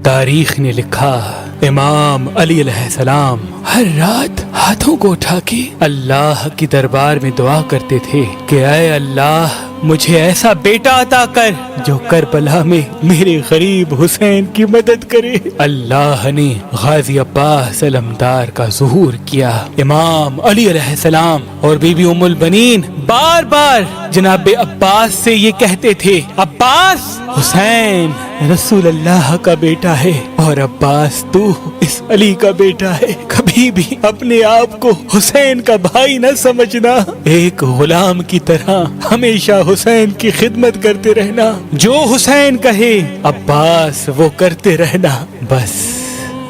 تاریخ نے لکھا امام علی علیہ السلام ہر رات ہاتھوں کو اٹھا کے اللہ کی دربار میں دعا کرتے تھے کہ اے اللہ مجھے ایسا بیٹا عطا کر جو کربلا میں میرے غریب حسین کی مدد کرے۔ اللہ نے غازی عباس علمدار کا ظہور کیا۔ امام علی علیہ السلام اور بی بی ام البنین بار بار جناب عباس سے یہ کہتے تھے، عباس حسین رسول اللہ کا بیٹا ہے اور عباس تو اس علی کا بیٹا ہے، کبھی بھی اپنے آپ کو حسین کا بھائی نہ سمجھنا، ایک غلام کی طرح ہمیشہ حسین کی خدمت کرتے رہنا، جو حسین کہے عباس وہ کرتے رہنا۔ بس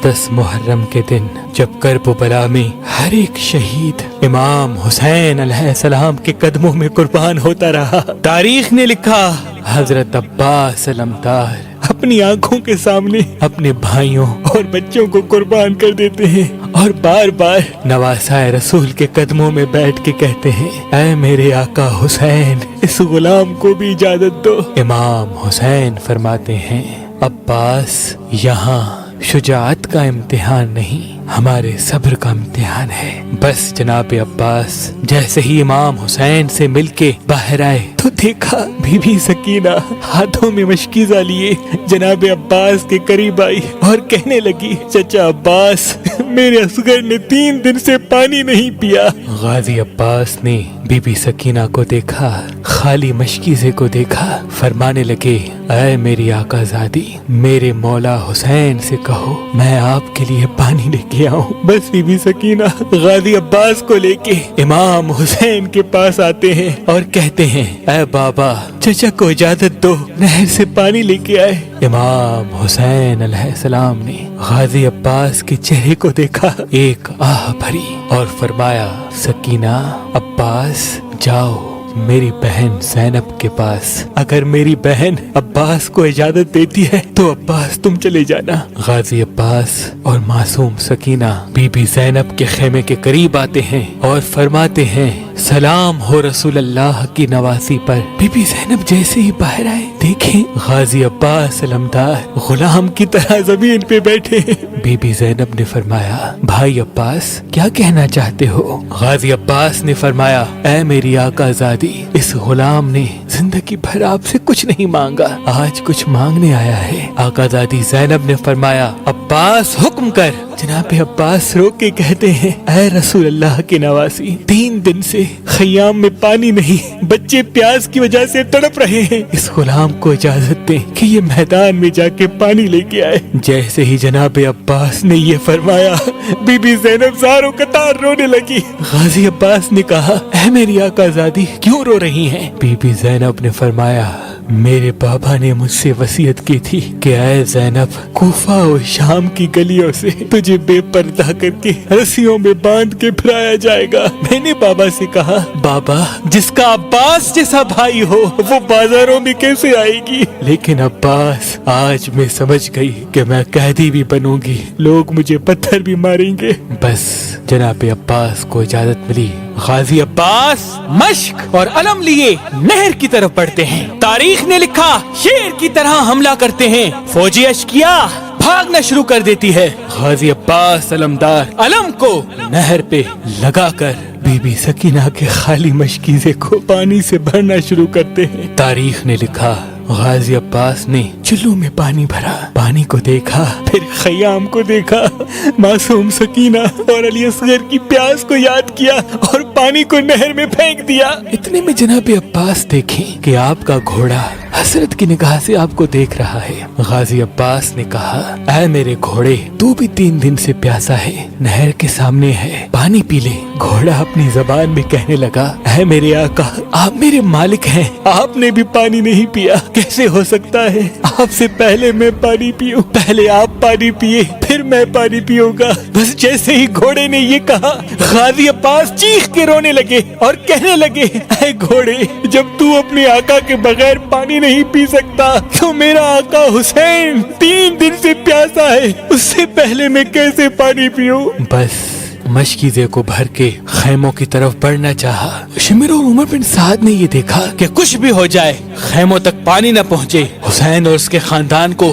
10 محرم کے دن جب کرب و بلا میں ہر ایک شہید امام حسین علیہ السلام کے قدموں میں قربان ہوتا رہا، تاریخ نے لکھا حضرت عباس علمدار اپنی آنکھوں کے سامنے اپنے بھائیوں اور بچوں کو قربان کر دیتے ہیں اور بار بار نواسائے رسول کے قدموں میں بیٹھ کے کہتے ہیں، اے میرے آقا حسین اس غلام کو بھی اجازت دو۔ امام حسین فرماتے ہیں، عباس یہاں شجاعت کا امتحان نہیں، ہمارے صبر کا امتحان ہے۔ بس جناب عباس جیسے ہی امام حسین سے مل کے باہر آئے تو دیکھا بی بی سکینہ ہاتھوں میں مشکیزہ لیے جناب عباس کے قریب آئی اور کہنے لگی، چچا عباس میرے اصغر نے 3 دن سے پانی نہیں پیا۔ غازی عباس نے بی بی سکینہ کو دیکھا، خالی مشکیزے کو دیکھا، فرمانے لگے، اے میری آقا زادی میرے مولا حسین سے کہو میں آپ کے لیے پانی لے کے آؤں۔ بس بی بی سکینہ غازی عباس کو لے کے امام حسین کے پاس آتے ہیں اور کہتے ہیں، اے بابا چچا کو اجازت دو نہر سے پانی لے کے آئے۔ امام حسین علیہ السلام نے غازی عباس کے چہرے کو دیکھا، ایک آہ بھری اور فرمایا، سکینہ عباس جاؤ میری بہن زینب کے پاس، اگر میری بہن عباس کو اجازت دیتی ہے تو عباس تم چلے جانا۔ غازی عباس اور معصوم سکینہ بی بی زینب کے خیمے کے قریب آتے ہیں اور فرماتے ہیں، سلام ہو رسول اللہ کی نواسی پر۔ بی بی زینب جیسے ہی باہر آئے دیکھیں غازی عباس علمدار غلام کی طرح زمین پہ بیٹھے ہیں۔ بی بی زینب نے فرمایا، بھائی عباس کیا کہنا چاہتے ہو؟ غازی عباس نے فرمایا، اے میری آقا زادی اس غلام نے زندگی بھر آپ سے کچھ نہیں مانگا، آج کچھ مانگنے آیا ہے۔ آقا زادی زینب نے فرمایا، عباس حکم کر۔ جناب عباس رو کے کہتے ہیں، اے رسول اللہ کے نواسی 3 دن سے خیام میں پانی نہیں، بچے پیاس کی وجہ سے تڑپ رہے ہیں، اس غلام کو اجازت دیں کہ یہ میدان میں جا کے پانی لے کے آئے۔ جیسے ہی جناب عباس نے یہ فرمایا بی بی زینب زاروں قطار رونے لگی۔ غازی عباس نے کہا، اے میری آقا زادی کیوں رو رہی ہیں؟ بی بی زینب نے فرمایا، میرے بابا نے مجھ سے وصیت کی تھی کہ اے زینب کوفہ اور شام کی گلیوں سے تجھے بے پردہ کر کے رسیوں میں باندھ کے پھرایا جائے گا۔ میں نے بابا سے کہا، بابا جس کا عباس جیسا بھائی ہو وہ بازاروں میں کیسے آئے گی؟ لیکن عباس آج میں سمجھ گئی کہ میں قیدی بھی بنوں گی، لوگ مجھے پتھر بھی ماریں گے۔ بس جناب عباس کو اجازت ملی، غازی عباس مشق اور علم لیے نہر کی طرف بڑھتے ہیں۔ تاریخ نے لکھا شیر کی طرح حملہ کرتے ہیں، فوجی اشکیا بھاگنا شروع کر دیتی ہے۔ غازی عباس علمدار علم کو نہر پہ لگا کر بی بی سکینہ کے خالی مشکیزے کو پانی سے بھرنا شروع کرتے ہیں۔ تاریخ نے لکھا غازی عباس نے چلو میں پانی بھرا، پانی کو دیکھا، پھر خیام کو دیکھا، معصوم سکینہ اور علی اصغر کی پیاس کو یاد کیا اور پانی کو نہر میں پھینک دیا۔ اتنے میں جناب عباس دیکھیں کہ آپ کا گھوڑا حسرت کی نگاہ سے آپ کو دیکھ رہا ہے۔ غازی عباس نے کہا، اے میرے گھوڑے تو بھی 3 دن سے پیاسا ہے، نہر کے سامنے ہے، پانی پی لے۔ گھوڑا اپنی زبان میں کہنے لگا، اے میرے آقا آپ میرے مالک ہیں، آپ نے بھی پانی نہیں پیا، کیسے ہو سکتا ہے؟ آپ سے پہلے میں پانی پیوں، پہلے آپ پانی پیے پھر میں پانی پیوں گا۔ بس جیسے ہی گھوڑے نے یہ کہا غازی عباس چیخ کے رونے لگے اور کہنے لگے، اے گھوڑے جب تو اپنے آقا کے بغیر پانی نہیں پی سکتا تو میرا آقا حسین 3 دن سے پیاسا ہے، اس سے پہلے میں کیسے پانی پیوں؟ بس مشکیزے کو بھر کے خیموں کی طرف بڑھنا چاہا۔ شمر اور عمر بن سعد نے یہ دیکھا کہ کچھ بھی ہو جائے خیموں تک پانی نہ پہنچے، حسین اور اس کے خاندان کو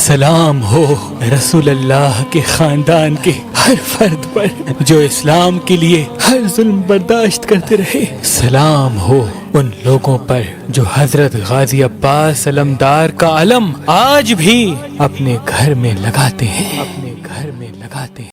سلام ہو رسول اللہ کے خاندان کے ہر فرد پر جو اسلام کے لیے ہر ظلم برداشت کرتے رہے. سلام ہو ان لوگوں پر جو حضرت غازی عباس علمدار کا علم آج بھی اپنے گھر میں لگاتے ہیں.